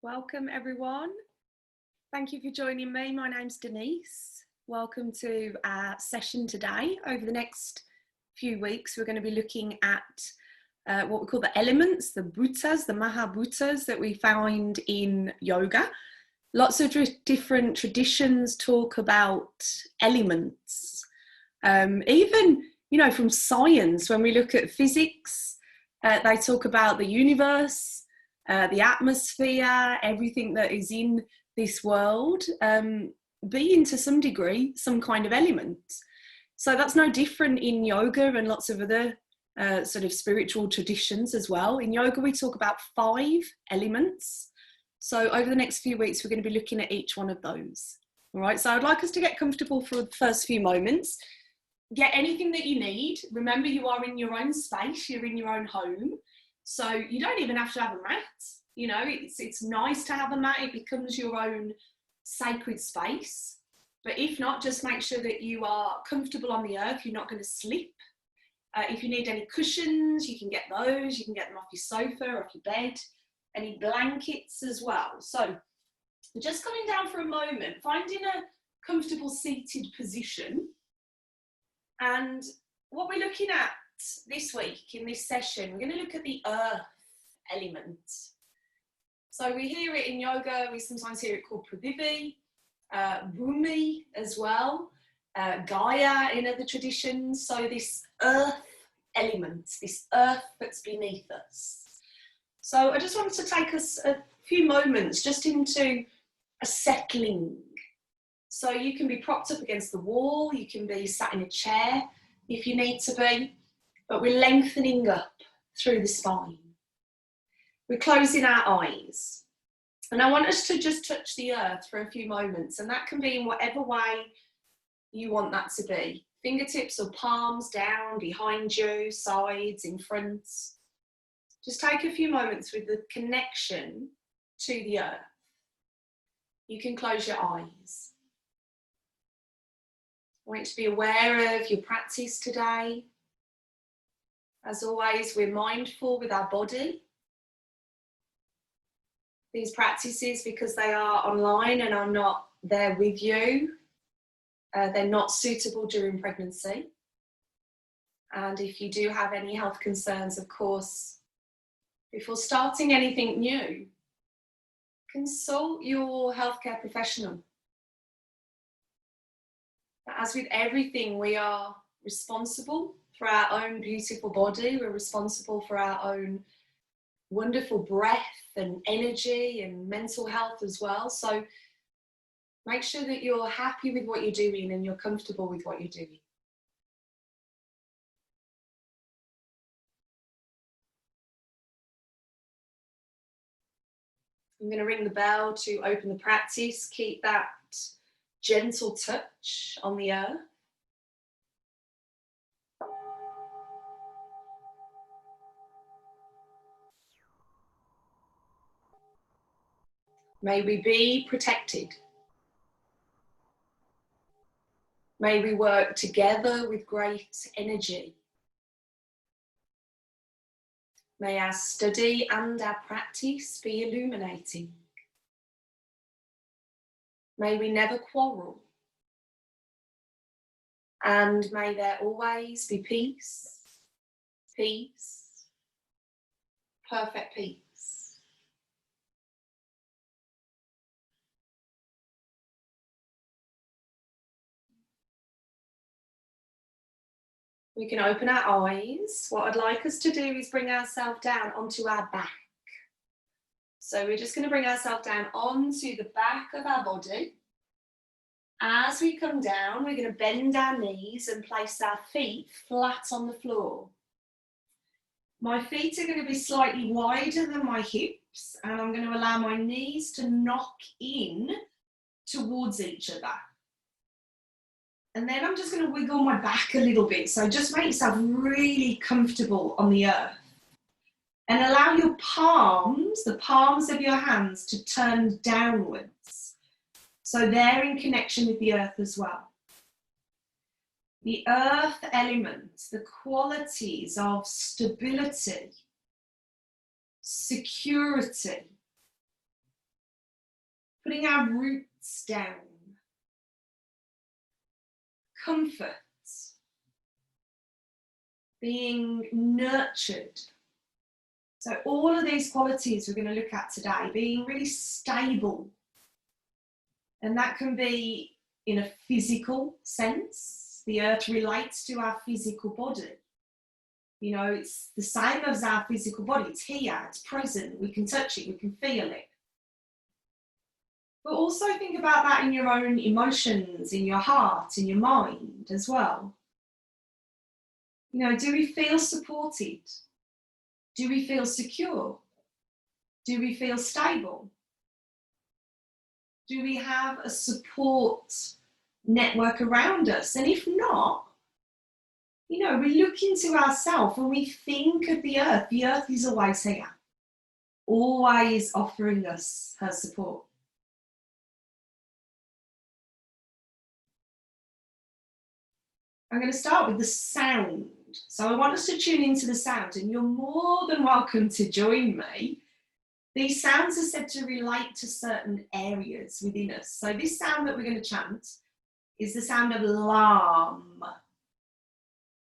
Welcome everyone. Thank you for joining me. My name's Denise. Welcome to our session today. Over the next few weeks, we're going to be looking at what we call the elements, the bhutas, the mahabhutas that we find in yoga. Lots of different traditions talk about elements. Even, from science, when we look at physics, they talk about the universe, the atmosphere, everything that is in this world, being to some degree some kind of element. So that's no different in yoga and lots of other sort of spiritual traditions as well. In yoga, we talk about 5 elements. So over the next few weeks, we're going to be looking at each one of those. All right, so I'd like us to get comfortable for the first few moments. Get anything that you need. Remember, you are in your own space, you're in your own home. So you don't even have to have a mat. It's nice to have a mat. It becomes your own sacred space. But if not, just make sure that you are comfortable on the earth. You're not going to slip. If you need any cushions, you can get those. You can get them off your sofa or off your bed. Any blankets as well. So just coming down for a moment, finding a comfortable seated position. And what we're looking at this week in this session, we're going to look at the earth element. So we hear it in yoga, we sometimes hear it called Prithivi, Bhumi as well, Gaia in other traditions. So this earth element, this earth that's beneath us. So I just wanted to take us a few moments just into a settling. So you can be propped up against the wall, you can be sat in a chair if you need to be. But we're lengthening up through the spine. We're closing our eyes. And I want us to just touch the earth for a few moments. And that can be in whatever way you want that to be. Fingertips or palms down, behind you, sides, in front. Just take a few moments with the connection to the earth. You can close your eyes. I want you to be aware of your practice today. As always, we're mindful with our body. These practices, because they are online and I'm not there with you, they're not suitable during pregnancy. And if you do have any health concerns, of course, before starting anything new, consult your healthcare professional. But as with everything, we are responsible for our own beautiful body. We're responsible for our own wonderful breath and energy and mental health as well. So make sure that you're happy with what you're doing and you're comfortable with what you're doing. I'm going to ring the bell to open the practice. Keep that gentle touch on the earth. May we be protected. May we work together with great energy. May our study and our practice be illuminating. May we never quarrel. And may there always be peace, peace, perfect peace. We can open our eyes. What I'd like us to do is bring ourselves down onto our back. So we're just going to bring ourselves down onto the back of our body. As we come down, we're going to bend our knees and place our feet flat on the floor. My feet are going to be slightly wider than my hips, and I'm going to allow my knees to knock in towards each other. And then I'm just going to wiggle my back a little bit. So just make yourself really comfortable on the earth. And allow your palms, the palms of your hands, to turn downwards. So they're in connection with the earth as well. The earth element, the qualities of stability, security, putting our roots down, comfort, being nurtured. So all of these qualities we're going to look at today, being really stable. And that can be in a physical sense. The earth relates to our physical body. You know, it's the same as our physical body. It's here, it's present, we can touch it, we can feel it. But also think about that in your own emotions, in your heart, in your mind as well. You know, do we feel supported? Do we feel secure? Do we feel stable? Do we have a support network around us? And if not, you know, we look into ourselves and we think of the earth. The earth is always here, always offering us her support. I'm going to start with the sound. So I want us to tune into the sound, and you're more than welcome to join me. These sounds are said to relate to certain areas within us. So this sound that we're going to chant is the sound of lam.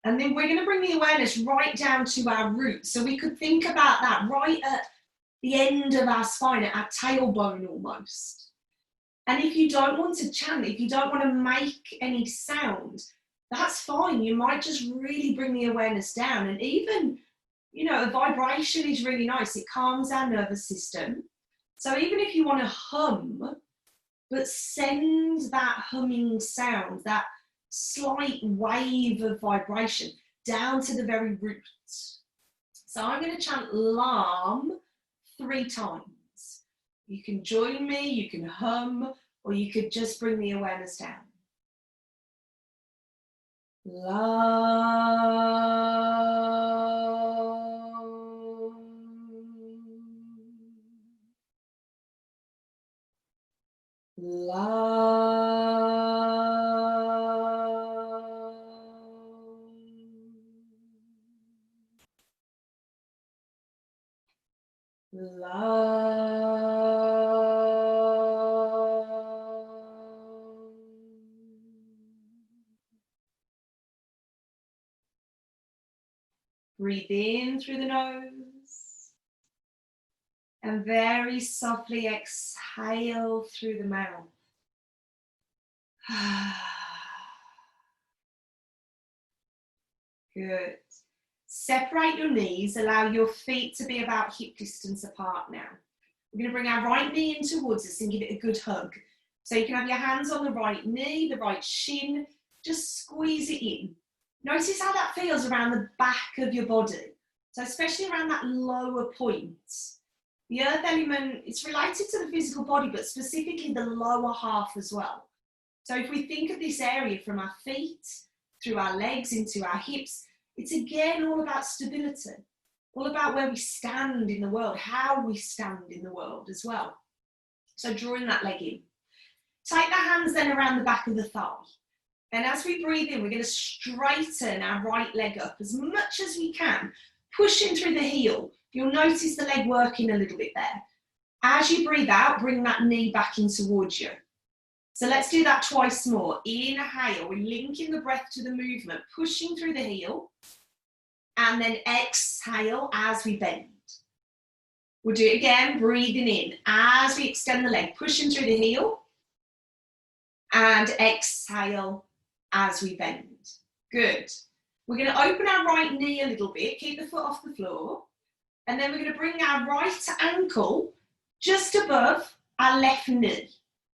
And then we're going to bring the awareness right down to our roots. So we could think about that right at the end of our spine, at our tailbone almost. And if you don't want to chant, if you don't want to make any sound, that's fine. You might just really bring the awareness down. And even, you know, a vibration is really nice. It calms our nervous system. So even if you want to hum, but send that humming sound, that slight wave of vibration down to the very roots. So I'm going to chant lam 3 times. You can join me, you can hum, or you could just bring the awareness down. Breathe in through the nose and very softly exhale through the mouth. Good. Separate your knees, allow your feet to be about hip distance apart now. We're going to bring our right knee in towards us and give it a good hug. So you can have your hands on the right knee, the right shin, just squeeze it in. Notice how that feels around the back of your body. So especially around that lower point. The earth element, it's related to the physical body, but specifically the lower half as well. So if we think of this area from our feet, through our legs, into our hips, it's again all about stability, all about where we stand in the world, how we stand in the world as well. So drawing that leg in. Take the hands then around the back of the thigh. And as we breathe in, we're going to straighten our right leg up as much as we can, pushing through the heel. You'll notice the leg working a little bit there. As you breathe out, bring that knee back in towards you. So let's do that twice more. Inhale, we're linking the breath to the movement, pushing through the heel. And then exhale as we bend. We'll do it again, breathing in as we extend the leg, pushing through the heel. And exhale as we bend. Good. We're going to open our right knee a little bit, keep the foot off the floor. And then we're going to bring our right ankle just above our left knee.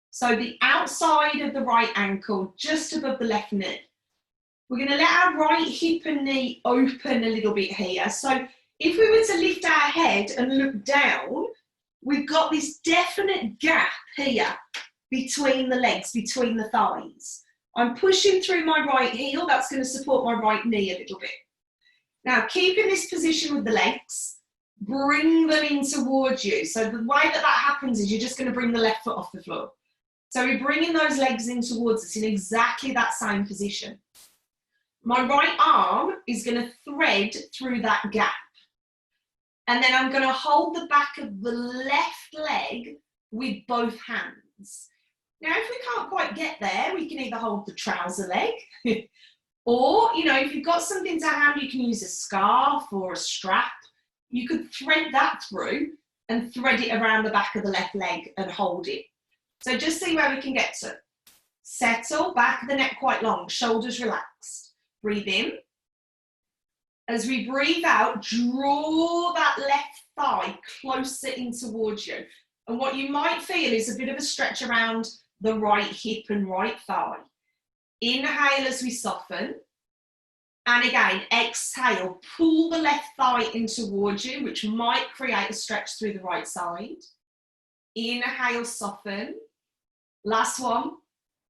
So the outside of the right ankle, just above the left knee. We're going to let our right hip and knee open a little bit here. So if we were to lift our head and look down, we've got this definite gap here between the legs, between the thighs. I'm pushing through my right heel. That's going to support my right knee a little bit. Now, keeping this position with the legs, bring them in towards you. So the way that happens is you're just going to bring the left foot off the floor. So we're bringing those legs in towards us in exactly that same position. My right arm is going to thread through that gap. And then I'm going to hold the back of the left leg with both hands. hands. Now, if we can't quite get there, we can either hold the trouser leg, or, you know, if you've got something to hand, you can use a scarf or a strap. You could thread that through and thread it around the back of the left leg and hold it. So just see where we can get to. Settle, back of the neck quite long, shoulders relaxed. Breathe in. As we breathe out, draw that left thigh closer in towards you. And what you might feel is a bit of a stretch around the right hip and right thigh. Inhale as we soften. And again, exhale, pull the left thigh in towards you, which might create a stretch through the right side. Inhale, soften. Last one.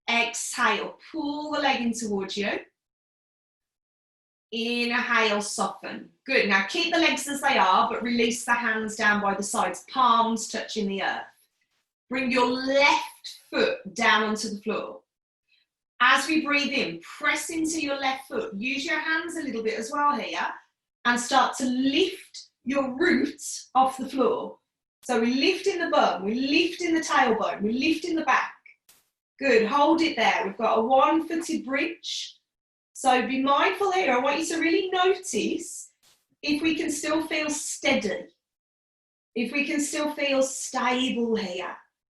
Exhale, pull the leg in towards you. Inhale, soften. Good. Now keep the legs as they are, but release the hands down by the sides, palms touching the earth. Bring your left foot down onto the floor. As we breathe in, press into your left foot. Use your hands a little bit as well here and start to lift your roots off the floor. So we lift in the bum, we lift in the tailbone, we lift in the back. Good, hold it there. We've got a one-footed bridge. So be mindful here. I want you to really notice if we can still feel steady, if we can still feel stable here,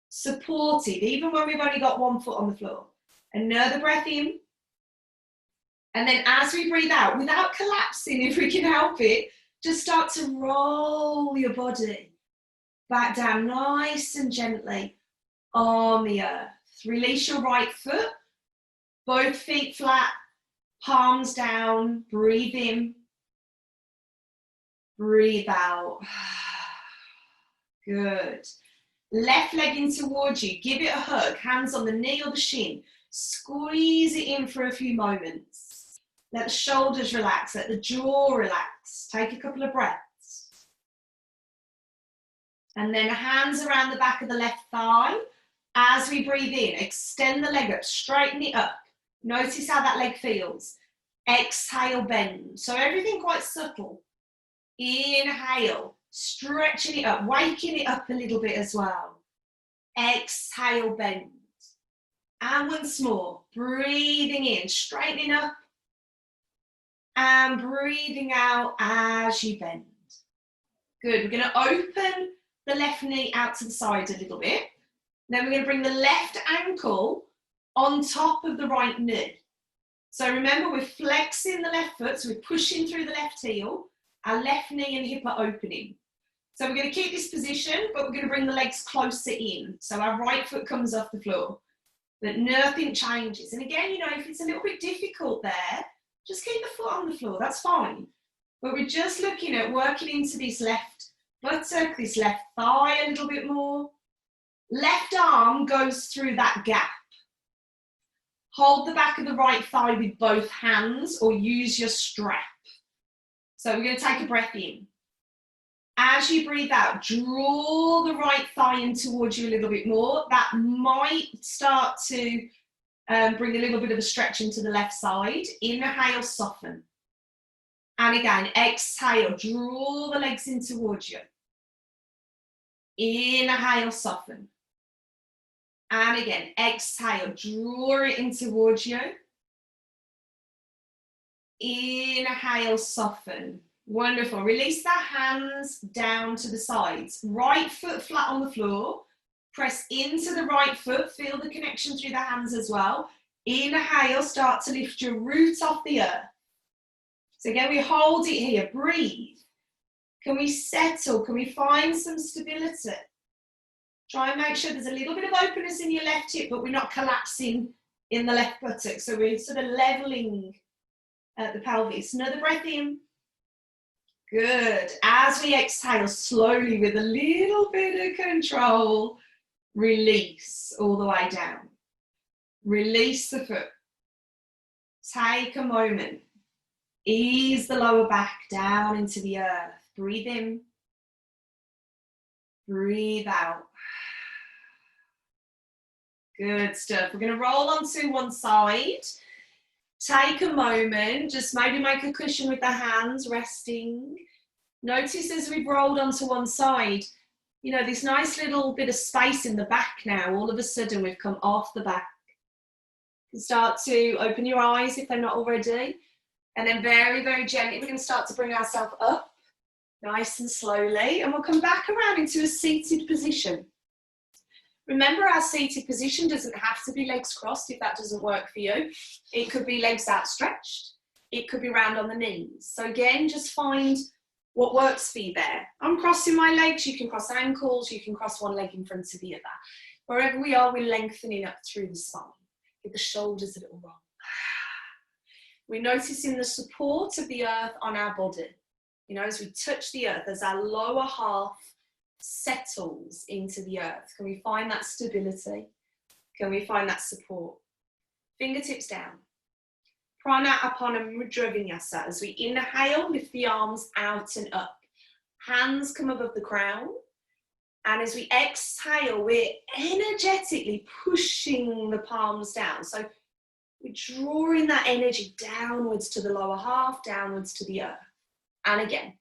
supported, even when we've only got one foot on the floor. Another breath in. And then as we breathe out, without collapsing, if we can help it, just start to roll your body back down nice and gently on the earth. Release your right foot, both feet flat, palms down, breathe in, breathe out. Good. Left leg in towards you, give it a hug, hands on the knee or the shin, squeeze it in for a few moments. Let the shoulders relax, let the jaw relax, take a couple of breaths. And then hands around the back of the left thigh. As we breathe in, extend the leg up, straighten it up. Notice how that leg feels. Exhale, bend. So everything quite subtle. Inhale, stretching it up, waking it up a little bit as well. Exhale, bend. And once more, breathing in, straightening up. And breathing out as you bend. Good, we're going to open the left knee out to the side a little bit. Then we're going to bring the left ankle on top of the right knee. So remember, we're flexing the left foot, so we're pushing through the left heel. Our left knee and hip are opening. So we're going to keep this position, but we're going to bring the legs closer in. So our right foot comes off the floor, but nothing changes. And again, you know, if it's a little bit difficult there, just keep the foot on the floor, that's fine. But we're just looking at working into this left buttock, this left thigh a little bit more. Left arm goes through that gap. Hold the back of the right thigh with both hands or use your strap. So we're going to take a breath in. As you breathe out, draw the right thigh in towards you a little bit more. That might start to bring a little bit of a stretch into the left side. Inhale, soften. And again, exhale, draw the legs in towards you. Inhale, soften. And again, exhale, draw it in towards you. Inhale, soften. Wonderful. Release the hands down to the sides. Right foot flat on the floor. Press into the right foot. Feel the connection through the hands as well. Inhale, start to lift your roots off the earth. So again, we hold it here. Breathe. Can we settle? Can we find some stability? Try and make sure there's a little bit of openness in your left hip, but we're not collapsing in the left buttock. So we're sort of leveling the pelvis. Another breath in. Good. As we exhale, slowly with a little bit of control, release all the way down. Release the foot. Take a moment. Ease the lower back down into the earth. Breathe in. Breathe out. Good stuff. We're going to roll onto one side. Take a moment, just maybe make a cushion with the hands resting. Notice as we've rolled onto one side, You know, this nice little bit of space in the back now. All of a sudden we've come off the back. You can start to open your eyes if they're not already. And then very, very gently, we're going to start to bring ourselves up, nice and slowly. And we'll come back around into a seated position. Remember, our seated position doesn't have to be legs crossed if that doesn't work for you. It could be legs outstretched. It could be round on the knees. So again, just find what works for you there. I'm crossing my legs. You can cross ankles. You can cross one leg in front of the other. Wherever we are, we're lengthening up through the spine. Give the shoulders a little roll. We're noticing the support of the earth on our body. You know, as we touch the earth, as our lower half settles into the earth, can we find that stability? Can we find that support? Fingertips down. Prana Apana Mudra Vinyasa. As we inhale, lift the arms out and up. Hands come above the crown. And as we exhale, we're energetically pushing the palms down. So we're drawing that energy downwards to the lower half, downwards to the earth. And again,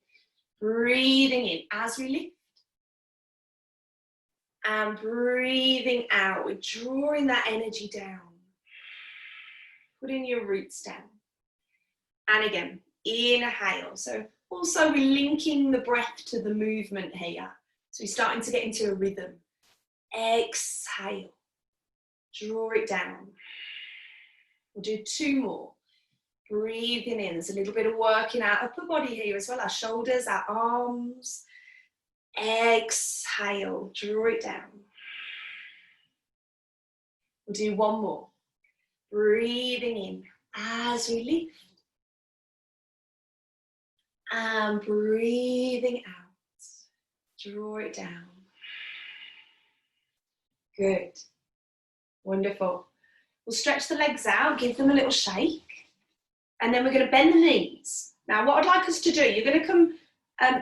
breathing in as we lift. And breathing out, we're drawing that energy down. Putting your roots down. And again, inhale. So also we're linking the breath to the movement here. So we're starting to get into a rhythm. Exhale. Draw it down. We'll do 2 more. Breathing in. There's a little bit of working our upper body here as well. Our shoulders, our arms. Exhale. Draw it down. We'll do 1 more. Breathing in as we lift. And breathing out. Draw it down. Good. Wonderful. We'll stretch the legs out, give them a little shake. And then we're going to bend the knees. Now, what I'd like us to do, you're going to come,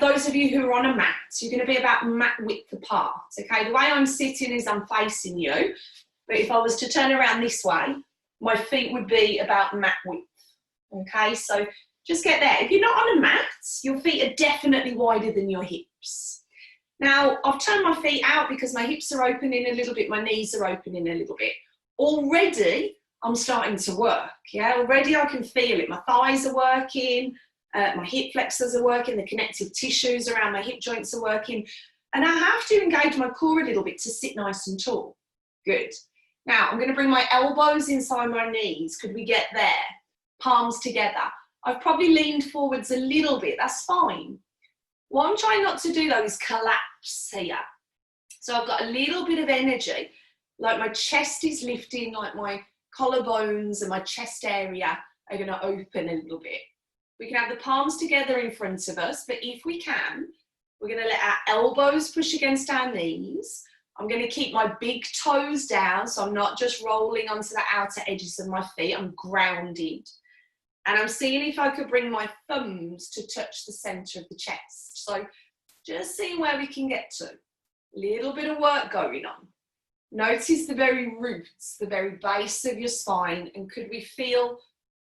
those of you who are on a mat, you're going to be about mat width apart. Okay, the way I'm sitting is I'm facing you. But if I was to turn around this way, my feet would be about mat width. Okay, so just get there. If you're not on a mat, your feet are definitely wider than your hips. Now, I've turned my feet out because my hips are opening a little bit, my knees are opening a little bit. Already, I'm starting to work, yeah? Already I can feel it. My thighs are working, my hip flexors are working, the connective tissues around my hip joints are working. And I have to engage my core a little bit to sit nice and tall. Good. Now, I'm going to bring my elbows inside my knees. Could we get there? Palms together. I've probably leaned forwards a little bit. That's fine. What I'm trying not to do, though, is collapse here. So I've got a little bit of energy, like my chest is lifting, like my collarbones and my chest area are going to open a little bit. We can have the palms together in front of us, but if we can, we're going to let our elbows push against our knees. I'm going to keep my big toes down, so I'm not just rolling onto the outer edges of my feet. I'm grounded. And I'm seeing if I could bring my thumbs to touch the centre of the chest. So just seeing where we can get to. Little bit of work going on. Notice the very roots, the very base of your spine, and could we feel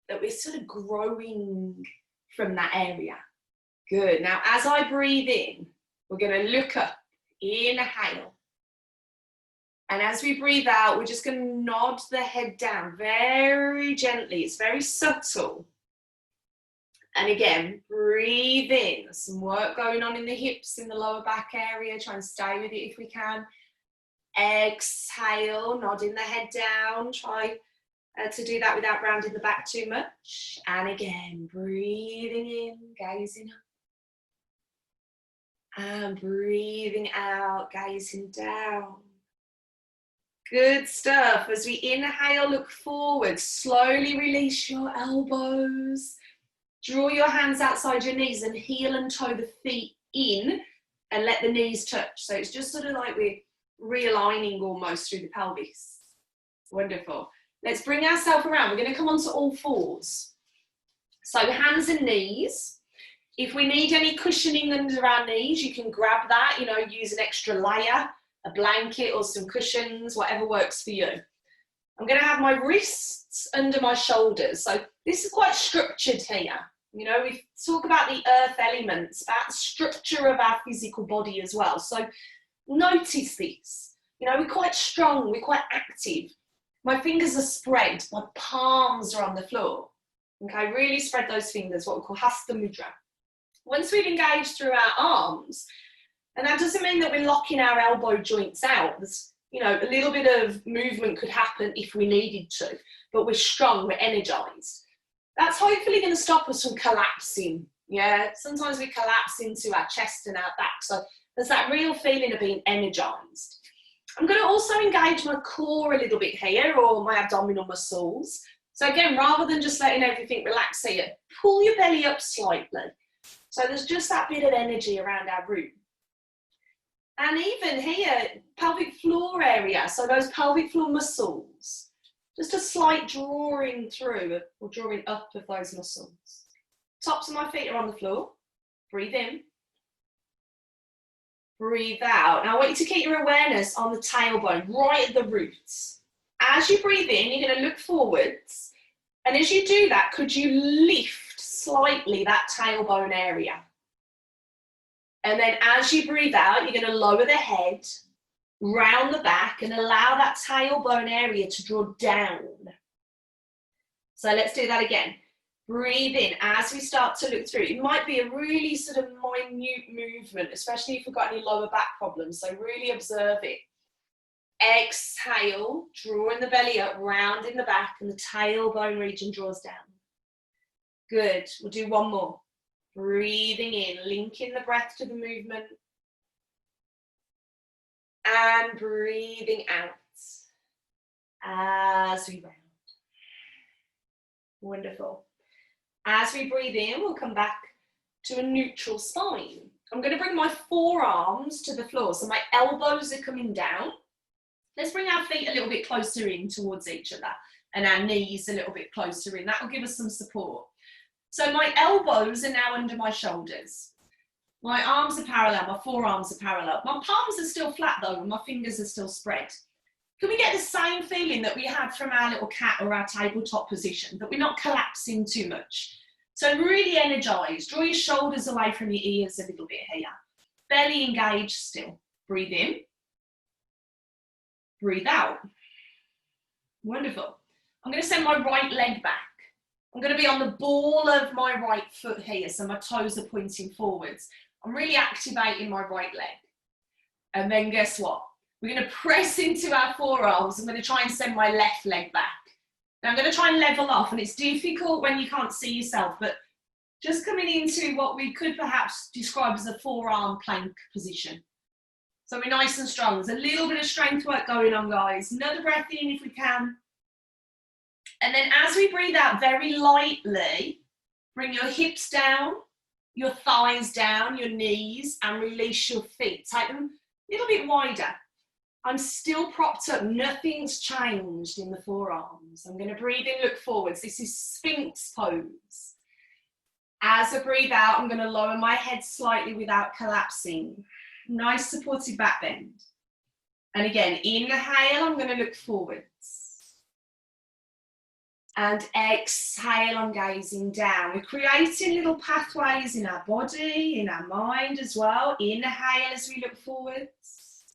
that we're sort of growing from that area? Good. Now, as I breathe in, we're going to look up, inhale. And as we breathe out, we're just going to nod the head down very gently. It's very subtle. And again, breathe in. There's some work going on in the hips, in the lower back area. Try and stay with it if we can. Exhale, nodding the head down. Try to do that without rounding the back too much. And again, breathing in, gazing up. And breathing out, gazing down. Good stuff. As we inhale, look forward. Slowly release your elbows. Draw your hands outside your knees and heel and toe the feet in and let the knees touch. So it's just sort of like we're realigning almost through the pelvis. Wonderful. Let's bring ourselves around. We're going to come onto all fours. So hands and knees. If we need any cushioning under our knees, you can grab that, you know, use an extra layer, a blanket or some cushions, whatever works for you. I'm going to have my wrists under my shoulders. So this is quite structured here. You know, we talk about the earth elements, about the structure of our physical body as well. So Notice this. You know, we're quite strong, we're quite active. My fingers are spread, my palms are on the floor. Okay, really spread those fingers, what we call Hasta Mudra. Once we've engaged through our arms, and that doesn't mean that we're locking our elbow joints out. There's, you know, a little bit of movement could happen if we needed to, but we're strong, we're energized. That's hopefully going to stop us from collapsing. Yeah, sometimes we collapse into our chest and our back. So there's that real feeling of being energized. I'm going to also engage my core a little bit here, or my abdominal muscles. So again, rather than just letting everything relax here, pull your belly up slightly. So there's just that bit of energy around our root. And even here, pelvic floor area, so those pelvic floor muscles, just a slight drawing through or drawing up of those muscles. Tops of my feet are on the floor. Breathe in. Breathe out. Now I want you to keep your awareness on the tailbone, right at the roots. As you breathe in, you're going to look forwards. And as you do that, could you lift slightly that tailbone area? And then as you breathe out, you're going to lower the head, round the back, and allow that tailbone area to draw down. So let's do that again. Breathe in as we start to look through. It might be a really sort of minute movement, especially if we've got any lower back problems. So really observe it. Exhale, drawing the belly up, rounding the back, and the tailbone region draws down. Good. We'll do one more. Breathing in, linking the breath to the movement. And breathing out as we round. Wonderful. As we breathe in, we'll come back to a neutral spine. I'm going to bring my forearms to the floor. So my elbows are coming down. Let's bring our feet a little bit closer in towards each other and our knees a little bit closer in. That will give us some support. So my elbows are now under my shoulders. My arms are parallel, my forearms are parallel. My palms are still flat though, and my fingers are still spread. Can we get the same feeling that we had from our little cat or our tabletop position, that we're not collapsing too much? So really energized. Draw your shoulders away from your ears a little bit here. Belly engaged still. Breathe in. Breathe out. Wonderful. I'm going to send my right leg back. I'm going to be on the ball of my right foot here, so my toes are pointing forwards. I'm really activating my right leg. And then guess what? We're going to press into our forearms. I'm going to try and send my left leg back. Now I'm going to try and level off, and it's difficult when you can't see yourself, but just coming into what we could perhaps describe as a forearm plank position. So we're nice and strong. There's a little bit of strength work going on, guys. Another breath in if we can. And then as we breathe out very lightly, bring your hips down, your thighs down, your knees, and release your feet. Take them a little bit wider. I'm still propped up. Nothing's changed in the forearms. I'm going to breathe in, look forwards. This is Sphinx pose. As I breathe out, I'm going to lower my head slightly without collapsing. Nice supported back bend. And again, inhale, I'm going to look forwards. And exhale, I'm gazing down. We're creating little pathways in our body, in our mind as well. Inhale as we look forwards.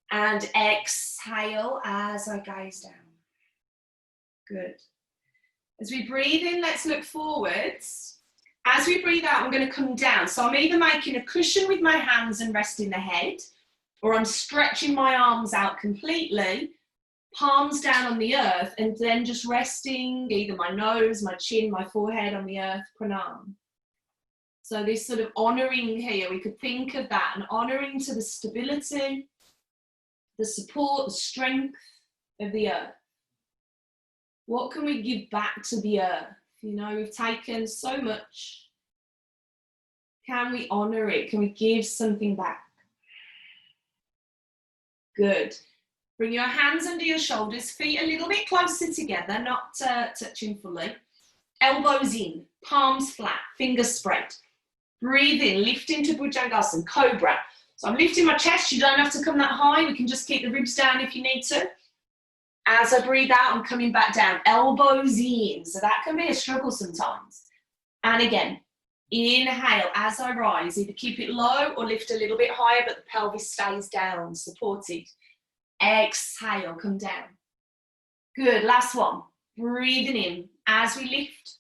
And exhale as I gaze down. Good. As we breathe in, let's look forwards. As we breathe out, I'm going to come down. So I'm either making a cushion with my hands and resting the head, or I'm stretching my arms out completely, palms down on the earth, and then just resting either my nose, my chin, my forehead on the earth, pranam. So this sort of honouring here, we could think of that, an honouring to the stability, the support, the strength of the earth. What can we give back to the earth? You know, we've taken so much. Can we honour it? Can we give something back? Good. Bring your hands under your shoulders, feet a little bit closer together, not touching fully. Elbows in, palms flat, fingers spread. Breathe in, lift into Bhujangasana, Cobra. So I'm lifting my chest. You don't have to come that high. We can just keep the ribs down if you need to. As I breathe out, I'm coming back down. Elbows in. So that can be a struggle sometimes. And again, Inhale as I rise, either keep it low or lift a little bit higher, but the pelvis stays down, supported. Exhale, come down. Good, last one. Breathing in as we lift.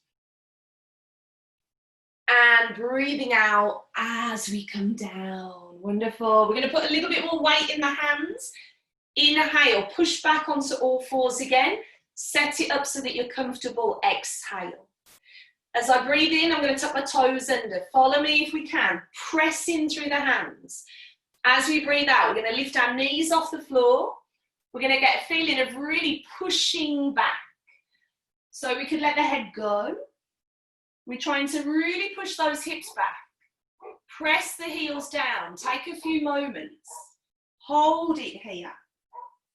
And breathing out as we come down. Wonderful. We're going to put a little bit more weight in the hands. Inhale, push back onto all fours again. Set it up so that you're comfortable. Exhale. As I breathe in, I'm going to tuck my toes under. Follow me if we can. Press in through the hands. As we breathe out, we're going to lift our knees off the floor. We're going to get a feeling of really pushing back. So we could let the head go. We're trying to really push those hips back. Press the heels down. Take a few moments. Hold it here.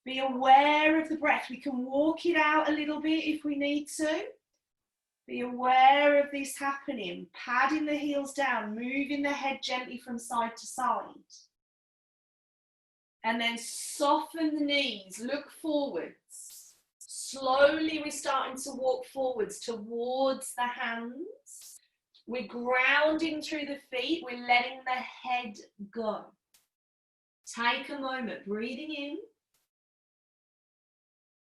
Be aware of the breath. We can walk it out a little bit if we need to. Be aware of this happening. Padding the heels down, moving the head gently from side to side. And then soften the knees, look forwards. Slowly we're starting to walk forwards towards the hands. We're grounding through the feet, we're letting the head go. Take a moment, breathing in,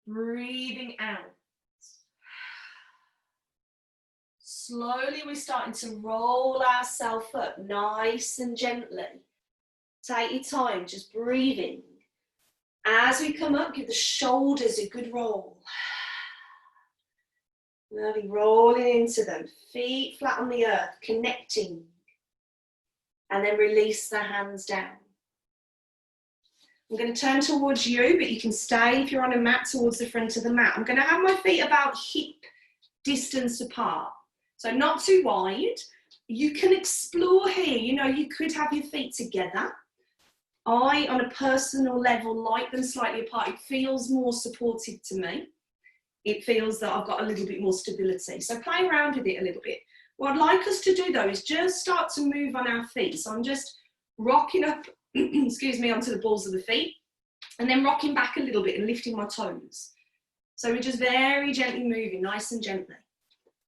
breathing out. Slowly we're starting to roll ourselves up nice and gently. Take your time, just breathing. As we come up, give the shoulders a good roll. Lovely, rolling into them. Feet flat on the earth, connecting. And then release the hands down. I'm going to turn towards you, but you can stay if you're on a mat towards the front of the mat. I'm going to have my feet about hip distance apart. So not too wide. You can explore here. You know, you could have your feet together. I, on a personal level, like them slightly apart. It feels more supportive to me. It feels that I've got a little bit more stability. So play around with it a little bit. What I'd like us to do though is just start to move on our feet. So I'm just rocking up, excuse me, onto the balls of the feet and then rocking back a little bit and lifting my toes. So we're just very gently moving, nice and gently.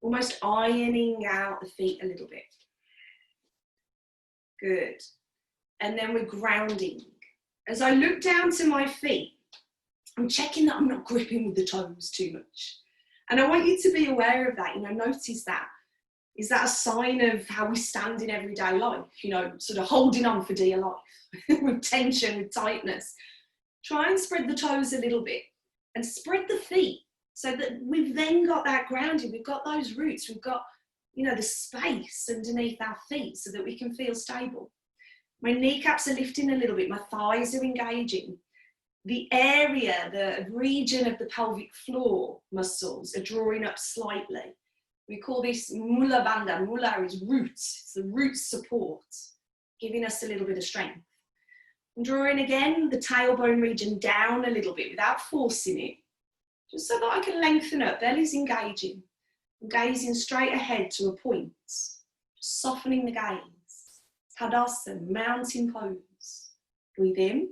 Almost ironing out the feet a little bit. Good. And then we're grounding. As I look down to my feet, I'm checking that I'm not gripping with the toes too much. And I want you to be aware of that, you know, notice that. Is that a sign of how we stand in everyday life? You know, sort of holding on for dear life, with tension, with tightness. Try and spread the toes a little bit and spread the feet so that we've then got that grounding, we've got those roots, we've got, you know, the space underneath our feet so that we can feel stable. My kneecaps are lifting a little bit, my thighs are engaging. The area, the region of the pelvic floor muscles are drawing up slightly. We call this mula bandha. Mula is roots, it's the root support, giving us a little bit of strength. I'm drawing again the tailbone region down a little bit without forcing it, just so that I can lengthen up. Belly's engaging. I'm gazing straight ahead to a point, just softening the gaze. Tadasana, mountain pose. Breathe in.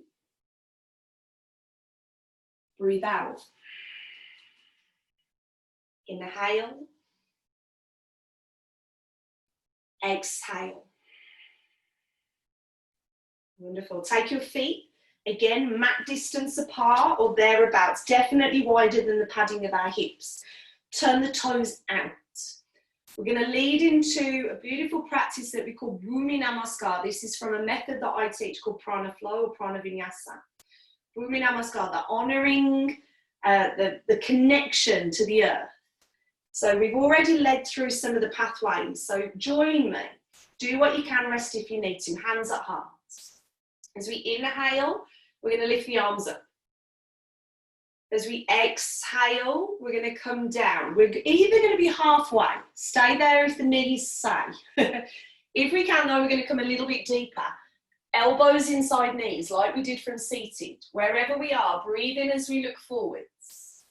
Breathe out. Inhale. Exhale. Wonderful. Take your feet, again, mat distance apart or thereabouts, definitely wider than the padding of our hips. Turn the toes out. We're going to lead into a beautiful practice that we call Bhumi Namaskar. This is from a method that I teach called Prana Flow or Prana Vinyasa. Bhumi Namaskar, the honouring, the connection to the earth. So we've already led through some of the pathways. So join me. Do what you can, rest if you need to. Hands at heart. As we inhale, we're going to lift the arms up. As we exhale, we're going to come down. We're either going to be halfway. Stay there if the knees say. If we can, though, we're going to come a little bit deeper. Elbows inside knees, like we did from seated. Wherever we are, breathe in as we look forwards.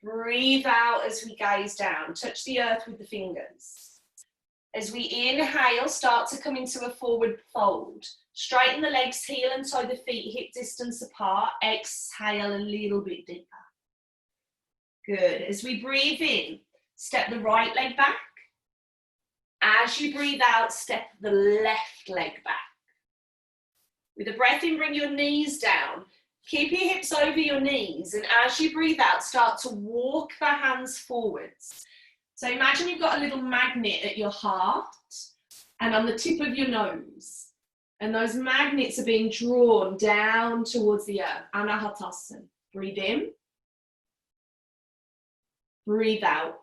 Breathe out as we gaze down. Touch the earth with the fingers. As we inhale, start to come into a forward fold. Straighten the legs, heel and toe the feet, hip distance apart. Exhale a little bit deeper. Good. As we breathe in, step the right leg back. As you breathe out, step the left leg back. With a breath in, bring your knees down. Keep your hips over your knees, and as you breathe out, start to walk the hands forwards. So imagine you've got a little magnet at your heart and on the tip of your nose. And those magnets are being drawn down towards the earth. Anahatasana. Breathe in. Breathe out.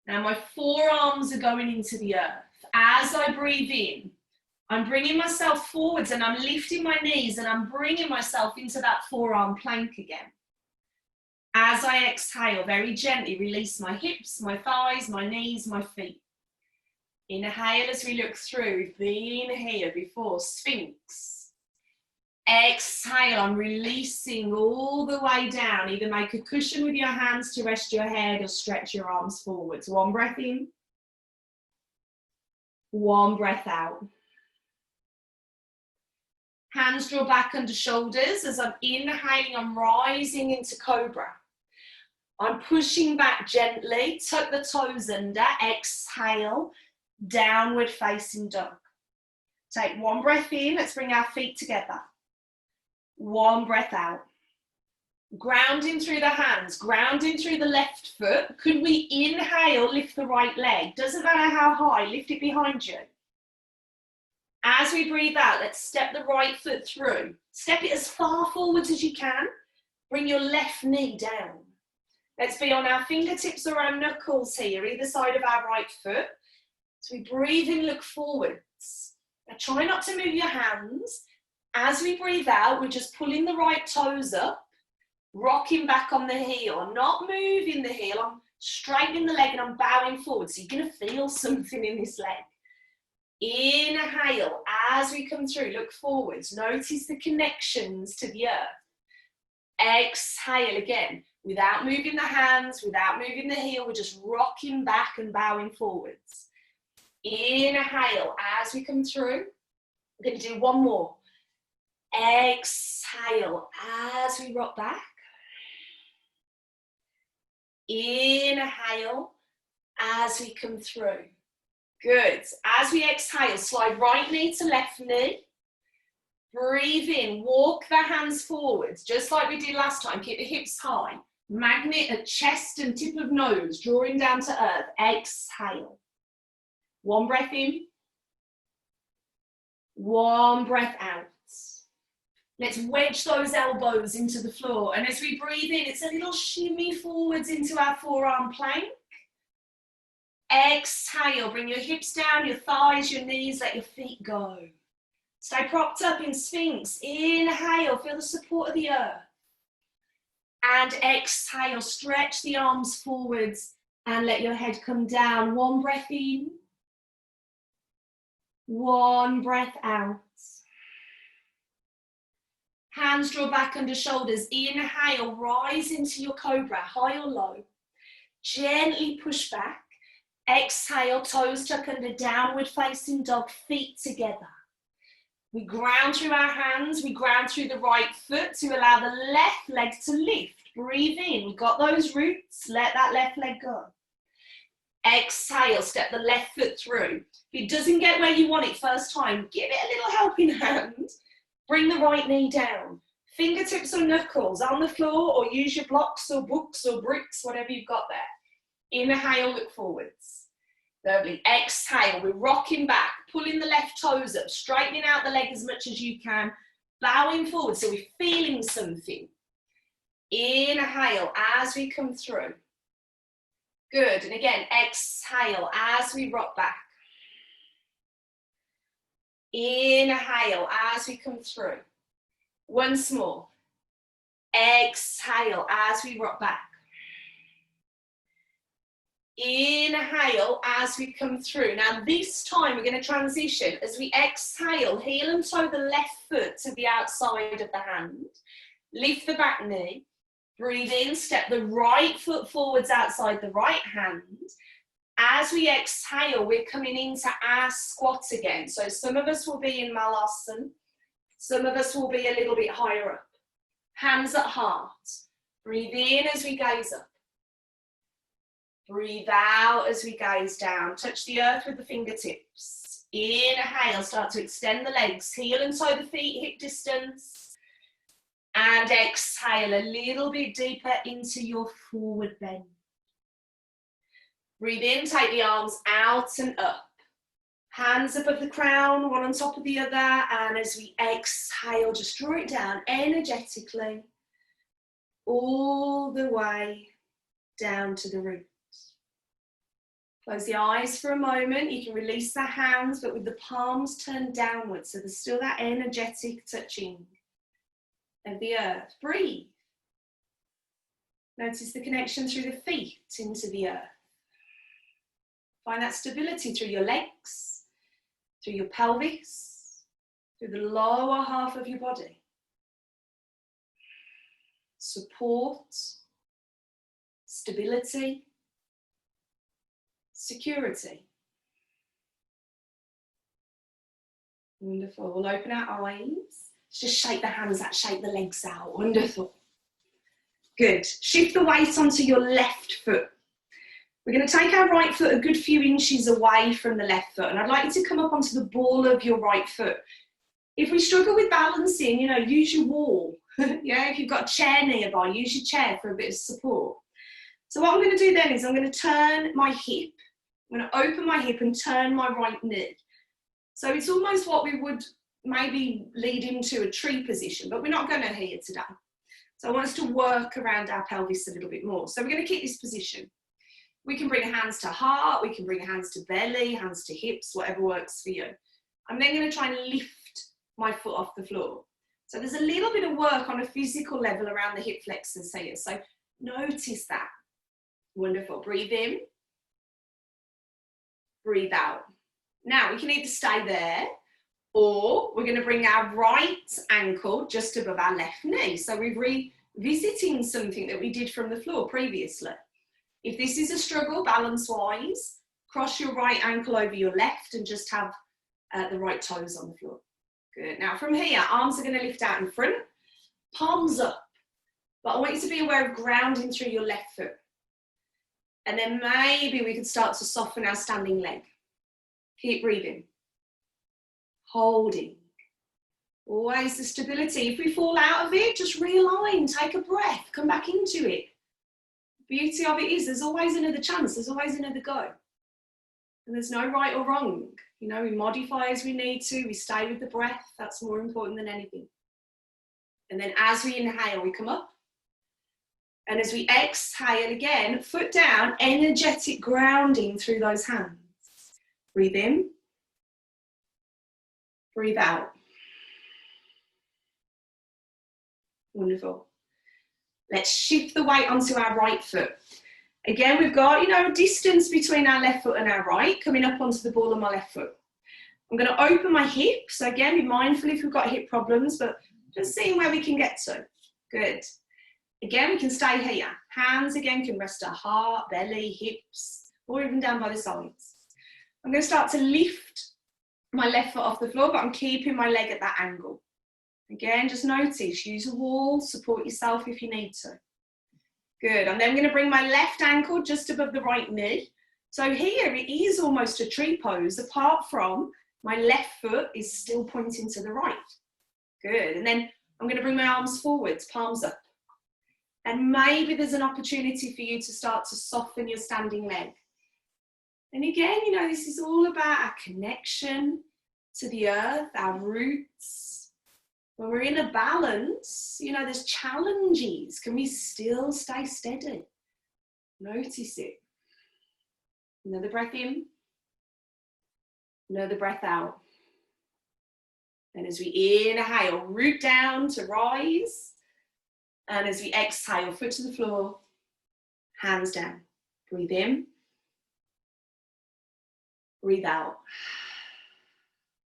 Now my forearms are going into the earth. As I breathe in, I'm bringing myself forwards and I'm lifting my knees and I'm bringing myself into that forearm plank again. As I exhale, very gently release my hips, my thighs, my knees, my feet. Inhale as we look through. Been here before, Sphinx. Exhale, I'm releasing all the way down. Either make a cushion with your hands to rest your head or stretch your arms forwards. One breath in. One breath out. Hands draw back under shoulders. As I'm inhaling, I'm rising into cobra. I'm pushing back gently. Tuck the toes under. Exhale. Downward facing dog. Take one breath in. Let's bring our feet together. One breath out. Grounding through the hands, grounding through the left foot. Could we inhale, lift the right leg? Doesn't matter how high, lift it behind you. As we breathe out, let's step the right foot through. Step it as far forwards as you can. Bring your left knee down. Let's be on our fingertips or our knuckles here, either side of our right foot. So we breathe in, look forwards. Now try not to move your hands. As we breathe out, we're just pulling the right toes up, rocking back on the heel. I'm not moving the heel, I'm straightening the leg and I'm bowing forward. So you're gonna feel something in this leg. Inhale, as we come through, look forwards. Notice the connections to the earth. Exhale again, without moving the hands, without moving the heel, we're just rocking back and bowing forwards. Inhale, as we come through, we're going to do one more. Exhale, as we rock back. Inhale, as we come through. Good. As we exhale, slide right knee to left knee. Breathe in, walk the hands forwards, just like we did last time. Keep the hips high. Magnet at chest and tip of nose, drawing down to earth. Exhale. One breath in. One breath out. Let's wedge those elbows into the floor. And as we breathe in, it's a little shimmy forwards into our forearm plank. Exhale, bring your hips down, your thighs, your knees, let your feet go. Stay propped up in Sphinx. Inhale, feel the support of the earth. And exhale, stretch the arms forwards and let your head come down. One breath in. One breath out. Hands draw back under shoulders. Inhale, rise into your cobra, high or low. Gently push back. Exhale, toes tuck under, downward facing dog, feet together. We ground through our hands, we ground through the right foot to allow the left leg to lift. Breathe in, we've got those roots, let that left leg go. Exhale, step the left foot through. If it doesn't get where you want it first time, give it a little helping hand. Bring the right knee down. Fingertips or knuckles on the floor, or use your blocks or books or bricks, whatever you've got there. Inhale, look forwards. Lovely. Exhale, we're rocking back, pulling the left toes up, straightening out the leg as much as you can, bowing forward, so we're feeling something. Inhale as we come through. Good, and again, exhale as we rock back. Inhale as we come through. Once more. Exhale as we rock back. Inhale as we come through. Now this time we're going to transition. As we exhale, heel and toe the left foot to the outside of the hand. Lift the back knee. Breathe in, step the right foot forwards outside the right hand. As we exhale, we're coming into our squat again. So some of us will be in Malasana. Some of us will be a little bit higher up. Hands at heart. Breathe in as we gaze up. Breathe out as we gaze down. Touch the earth with the fingertips. Inhale, start to extend the legs. Heel and toe the feet, hip distance. And exhale a little bit deeper into your forward bend. Breathe in, take the arms out and up. Hands above the crown, one on top of the other. And as we exhale, just draw it down energetically. All the way down to the root. Close the eyes for a moment. You can release the hands, but with the palms turned downwards, so there's still that energetic touching of the earth. Breathe. Notice the connection through the feet into the earth. Find that stability through your legs, through your pelvis, through the lower half of your body. Support, stability, security. Wonderful. We'll open our eyes. Just shake the hands out, shake the legs out. Wonderful. Good. Shift the weight onto your left foot. We're going to take our right foot a good few inches away from the left foot, and I'd like you to come up onto the ball of your right foot. If we struggle with balancing, use your wall. Yeah, if you've got a chair nearby, use your chair for a bit of support. So what I'm going to do then is I'm going to turn my hip. I'm going to open my hip and turn my right knee. So it's almost what we would maybe lead into a tree position, but we're not going to here today. So I want us to work around our pelvis a little bit more. So we're going to keep this position. We can bring hands to heart, we can bring hands to belly, hands to hips, whatever works for you. I'm then going to try and lift my foot off the floor. So there's a little bit of work on a physical level around the hip flexors here. So notice that. Wonderful. Breathe in. Breathe out. Now we can either stay there, or we're going to bring our right ankle just above our left knee. So we're revisiting something that we did from the floor previously. If this is a struggle balance-wise, cross your right ankle over your left and just have the right toes on the floor. Good. Now from here, arms are going to lift out in front, palms up. But I want you to be aware of grounding through your left foot. And then maybe we could start to soften our standing leg. Keep breathing. Holding. Always the stability. If we fall out of it, just realign, take a breath, come back into it. The beauty of it is there's always another chance, there's always another go. And there's no right or wrong. We modify as we need to, we stay with the breath, that's more important than anything. And then as we inhale, we come up. And as we exhale again, foot down, energetic grounding through those hands. Breathe in. Breathe out. Wonderful. Let's shift the weight onto our right foot. Again, we've got, a distance between our left foot and our right, coming up onto the ball of my left foot. I'm going to open my hip. So again, be mindful if we've got hip problems, but just seeing where we can get to. Good. Again, we can stay here. Hands again can rest our heart, belly, hips, or even down by the sides. I'm going to start to lift my left foot off the floor, but I'm keeping my leg at that angle. Again, just notice, use a wall, support yourself if you need to. Good, I'm then going to bring my left ankle just above the right knee. So here it is almost a tree pose, apart from my left foot is still pointing to the right. Good, and then I'm going to bring my arms forwards, palms up. And maybe there's an opportunity for you to start to soften your standing leg. And again, this is all about our connection to the earth, our roots. When we're in a balance, there's challenges. Can we still stay steady? Notice it. Another breath in. Another breath out. And as we inhale, root down to rise. And as we exhale, foot to the floor, hands down. Breathe in. Breathe out.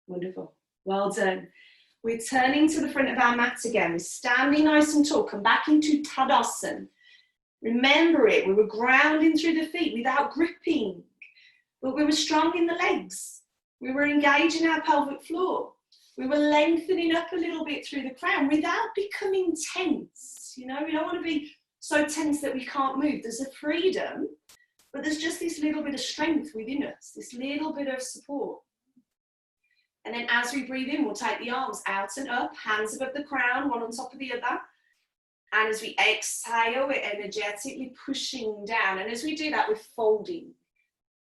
Wonderful. Well done. We're turning to the front of our mat again. We're standing nice and tall. Come back into Tadasana. Remember it. We were grounding through the feet without gripping. But we were strong in the legs. We were engaging our pelvic floor. We were lengthening up a little bit through the crown without becoming tense. We don't want to be so tense that we can't move. There's a freedom, but there's just this little bit of strength within us, this little bit of support. And then as we breathe in, we'll take the arms out and up, hands above the crown, one on top of the other. And as we exhale, we're energetically pushing down. And as we do that, we're folding.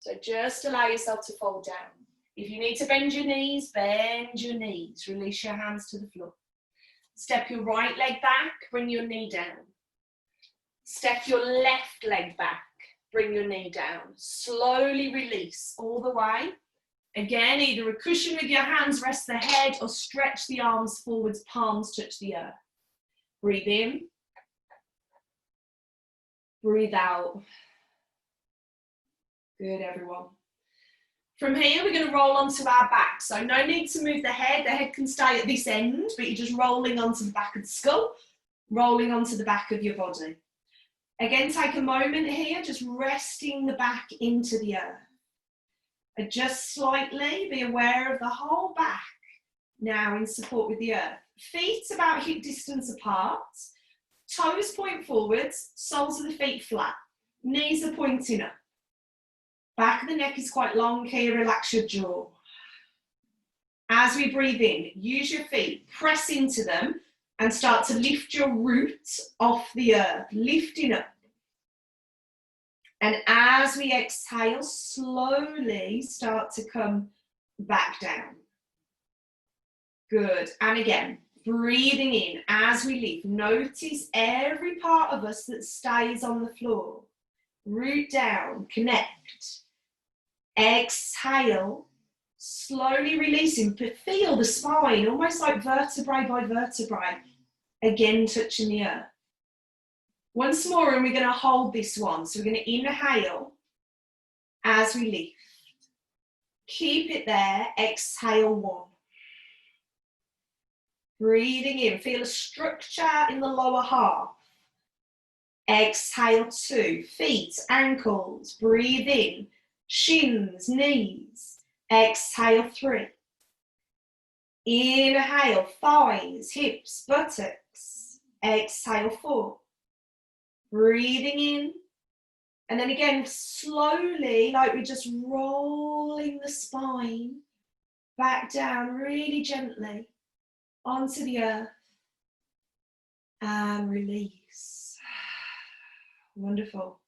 So just allow yourself to fold down. If you need to bend your knees, release your hands to the floor. Step your right leg back, bring your knee down. Step your left leg back, bring your knee down. Slowly release all the way. Again, either a cushion with your hands, rest the head, or stretch the arms forwards, palms touch the earth. Breathe in. Breathe out. Good, everyone. From here, we're going to roll onto our back. So no need to move the head. The head can stay at this end, but you're just rolling onto the back of the skull, rolling onto the back of your body. Again, take a moment here, just resting the back into the earth. Adjust slightly, be aware of the whole back now in support with the earth. Feet about hip distance apart, toes point forwards, soles of the feet flat, knees are pointing up. Back of the neck is quite long here, relax your jaw. As we breathe in, use your feet, press into them and start to lift your roots off the earth, lifting up. And as we exhale, slowly start to come back down. Good. And again, breathing in as we lift. Notice every part of us that stays on the floor. Root down, connect. Exhale, slowly releasing, but feel the spine, almost like vertebrae by vertebrae, again touching the earth. Once more, and we're going to hold this one. So we're going to inhale as we lift. Keep it there, exhale one. Breathing in, feel a structure in the lower half. Exhale two, feet, ankles, breathe in, shins, knees. Exhale three. Inhale, thighs, hips, buttocks. Exhale four. Breathing in, and then again, slowly, like we're just rolling the spine back down really gently onto the earth and release. Wonderful.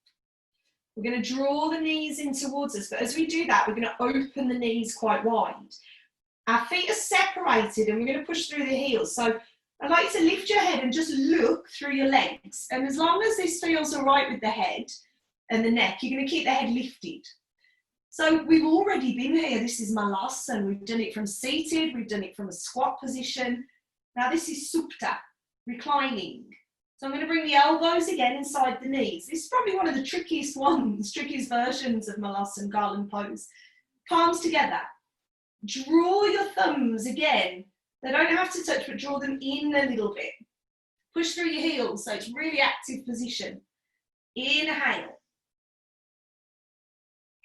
We're going to draw the knees in towards us, but as we do that, we're going to open the knees quite wide. Our feet are separated and we're going to push through the heels. So I'd like you to lift your head and just look through your legs. And as long as this feels all right with the head and the neck, you're going to keep the head lifted. So we've already been here. This is Malasana. We've done it from seated. We've done it from a squat position. Now this is Supta, reclining. So I'm going to bring the elbows again inside the knees. This is probably one of the trickiest versions of Malasana, garland pose. Palms together. Draw your thumbs again. They don't have to touch, but draw them in a little bit. Push through your heels, so it's really active position. Inhale.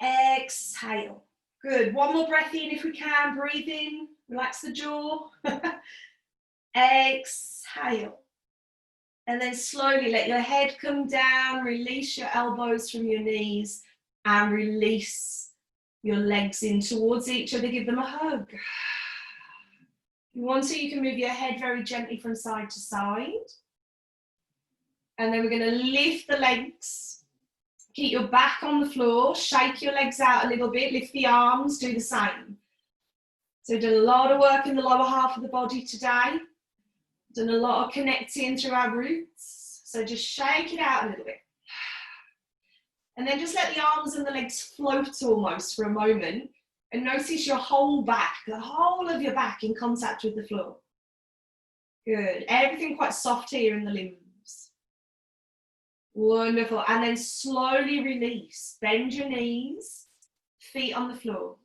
Exhale. Good. One more breath in if we can. Breathe in. Relax the jaw. Exhale. And then slowly let your head come down. Release your elbows from your knees and release your legs in towards each other. Give them a hug. If you want to, you can move your head very gently from side to side. And then we're going to lift the legs. Keep your back on the floor. Shake your legs out a little bit. Lift the arms. Do the same. So we've done a lot of work in the lower half of the body today. Done a lot of connecting through our roots. So just shake it out a little bit. And then just let the arms and the legs float almost for a moment. And notice your whole back, the whole of your back in contact with the floor. Good. Everything quite soft here in the limbs. Wonderful. And then slowly release. Bend your knees, feet on the floor.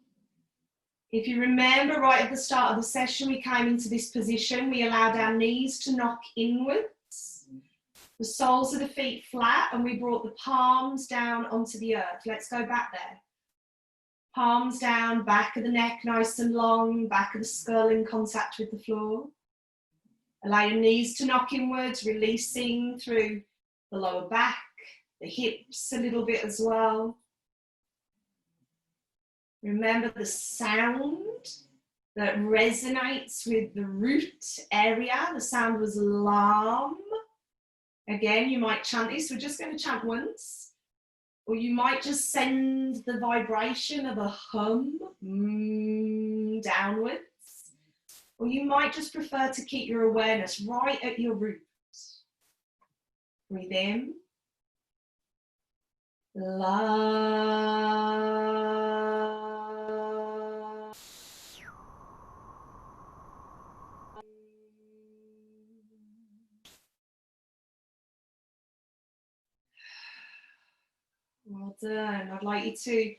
If you remember right at the start of the session, we came into this position. We allowed our knees to knock inwards. The soles of the feet flat, and we brought the palms down onto the earth. Let's go back there. Palms down, back of the neck nice and long, back of the skull in contact with the floor. Allow your knees to knock inwards, releasing through the lower back, the hips a little bit as well. Remember the sound that resonates with the root area. The sound was lam. Again, you might chant this. We're just going to chant once. Or you might just send the vibration of a hum downwards. Or you might just prefer to keep your awareness right at your root. Breathe in. La. Well done. I'd like you to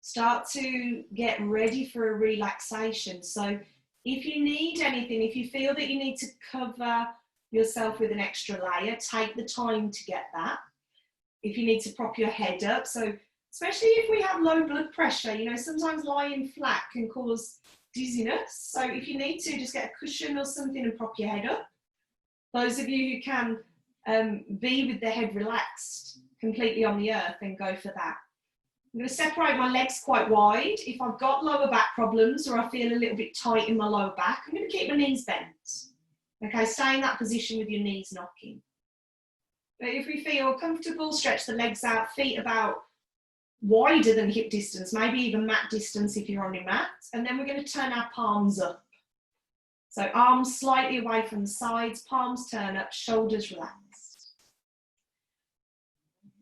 start to get ready for a relaxation. So if you need anything, if you feel that you need to cover yourself with an extra layer, take the time to get that. If you need to prop your head up, so especially if we have low blood pressure, you know, sometimes lying flat can cause dizziness. So if you need to, just get a cushion or something and prop your head up. Those of you who can be with the head relaxed completely on the earth, then go for that. I'm going to separate my legs quite wide. If I've got lower back problems or I feel a little bit tight in my lower back, I'm going to keep my knees bent. Okay, stay in that position with your knees knocking. But if we feel comfortable, stretch the legs out, feet about wider than hip distance, maybe even mat distance if you're on your mat. And then we're going to turn our palms up. So arms slightly away from the sides, palms turn up, shoulders relaxed.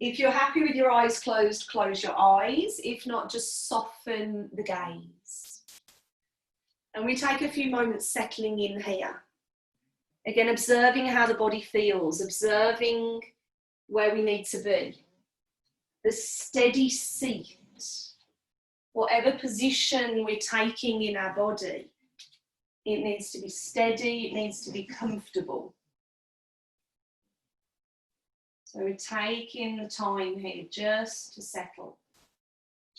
If you're happy with your eyes closed, close your eyes. If not, just soften the gaze. And we take a few moments settling in here. Again, observing how the body feels, observing where we need to be. The steady seat, whatever position we're taking in our body, it needs to be steady, it needs to be comfortable. So we're taking the time here just to settle,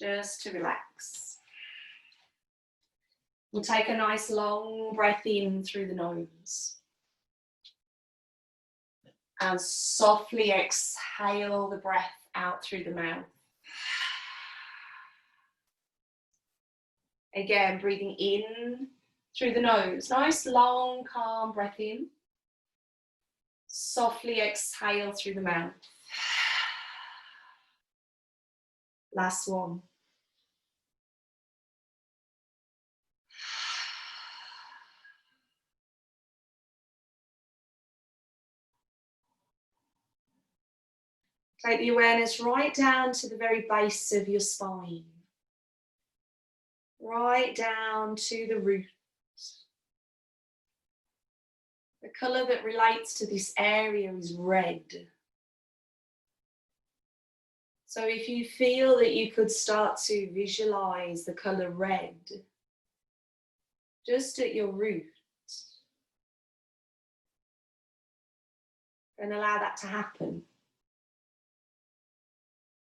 just to relax. We'll take a nice long breath in through the nose. And softly exhale the breath out through the mouth. Again, breathing in through the nose. Nice long, calm breath in. Softly exhale through the mouth. Last one. Take the awareness right down to the very base of your spine. Right down to the root. The colour that relates to this area is red. So if you feel that you could start to visualise the colour red, just at your root, and allow that to happen.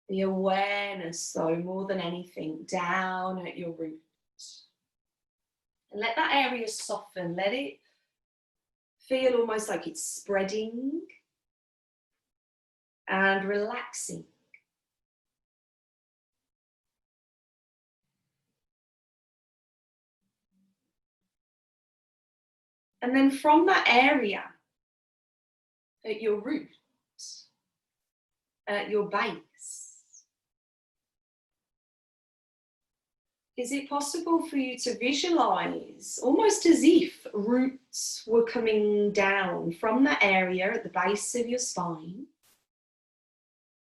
The awareness, though, more than anything, down at your root. And let that area soften. Let it feel almost like it's spreading and relaxing. And then from that area, at your root, at your base, is it possible for you to visualize almost as if roots were coming down from that area at the base of your spine,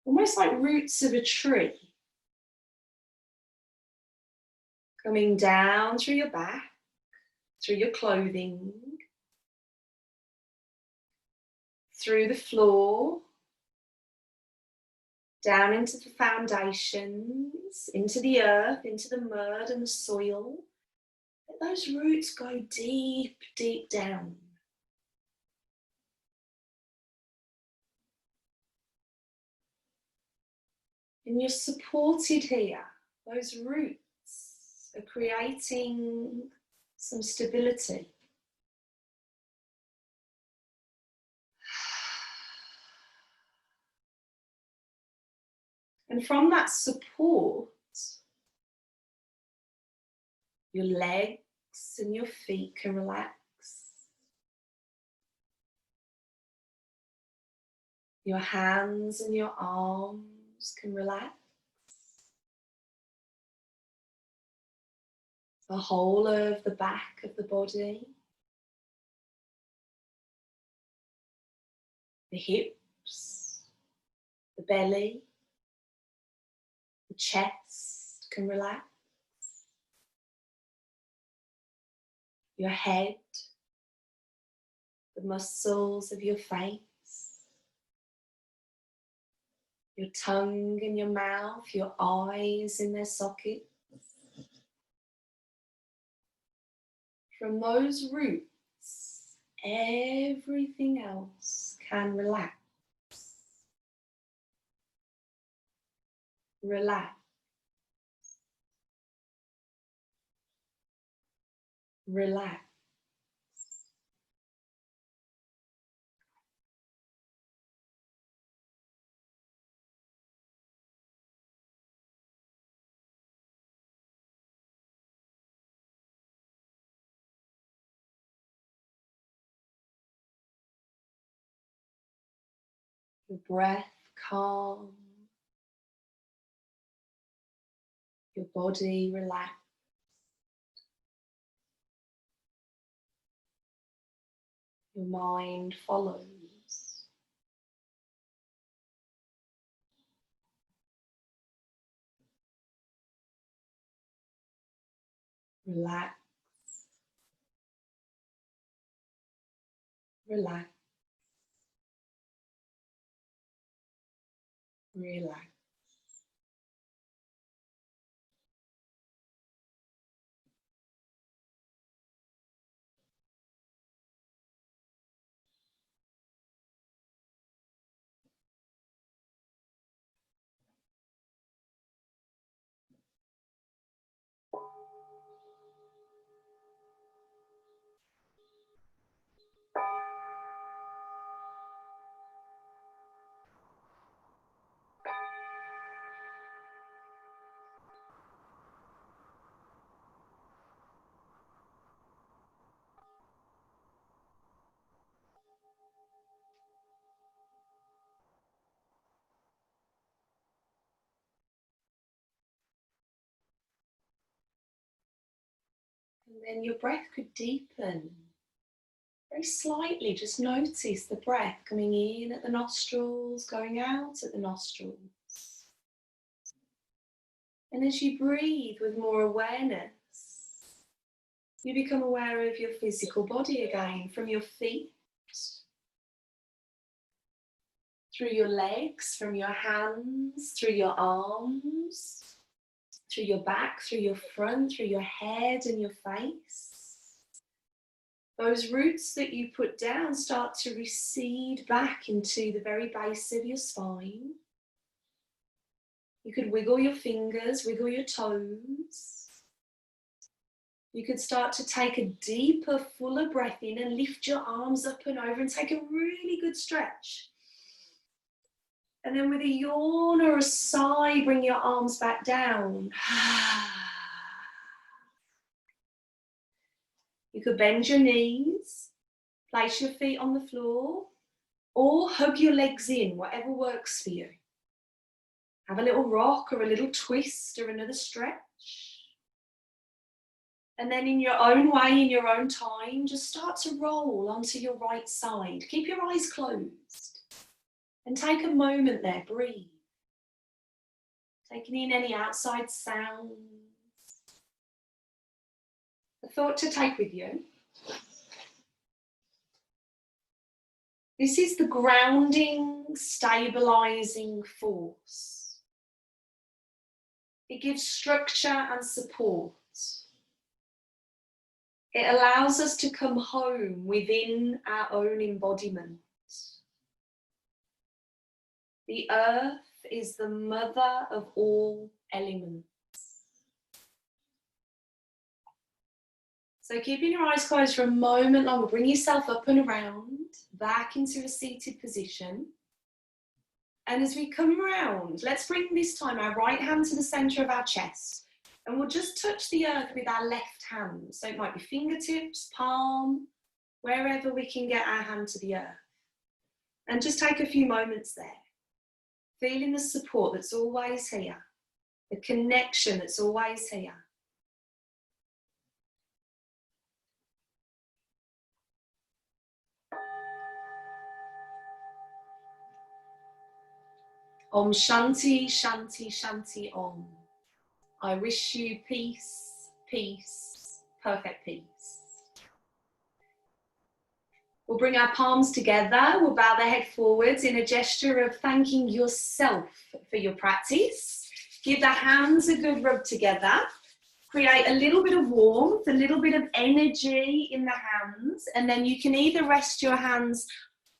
almost like roots of a tree, coming down through your back, through your clothing, through the floor, down into the foundations, into the earth, into the mud and the soil. Let those roots go deep, deep down. And you're supported here. Those roots are creating some stability. And from that support, Your legs and your feet can relax. Your hands and your arms can relax. The whole of the back of the body. The hips, the belly, the chest can relax. Your head, the muscles of your face, your tongue and your mouth, your eyes in their sockets. From those roots, everything else can relax. Relax. Relax. Your breath calm. Your body relaxed. Your mind follows. Relax. Relax. Relax. And then your breath could deepen very slightly. Just notice the breath coming in at the nostrils, going out at the nostrils. And as you breathe with more awareness, you become aware of your physical body again, from your feet, through your legs, from your hands, through your arms, through your back, through your front, through your head and your face. Those roots that you put down start to recede back into the very base of your spine. You could wiggle your fingers, wiggle your toes. You could start to take a deeper, fuller breath in and lift your arms up and over and take a really good stretch. And then with a yawn or a sigh, bring your arms back down. You could bend your knees, place your feet on the floor, or hug your legs in, whatever works for you. Have a little rock or a little twist or another stretch. And then in your own way, in your own time, just start to roll onto your right side. Keep your eyes closed and take a moment there, breathe. Taking in any outside sounds. A thought to take with you. This is the grounding, stabilising force. It gives structure and support. It allows us to come home within our own embodiment. The earth is the mother of all elements. So keeping your eyes closed for a moment longer, bring yourself up and around, back into a seated position. And as we come around, let's bring this time our right hand to the centre of our chest. And we'll just touch the earth with our left hand. So it might be fingertips, palm, wherever we can get our hand to the earth. And just take a few moments there, feeling the support that's always here, the connection that's always here. Om Shanti, Shanti, Shanti Om. I wish you peace, peace, perfect peace. We'll bring our palms together. We'll bow the head forwards in a gesture of thanking yourself for your practice. Give the hands a good rub together. Create a little bit of warmth, a little bit of energy in the hands. And then you can either rest your hands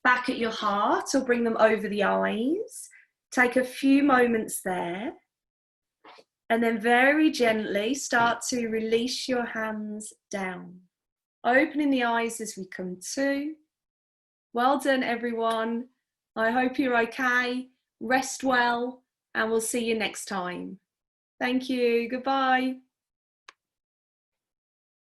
back at your heart or bring them over the eyes. Take a few moments there. And then very gently start to release your hands down. Opening the eyes as we come to. Well done, everyone. I hope you're okay. Rest well, and we'll see you next time. Thank you. Goodbye.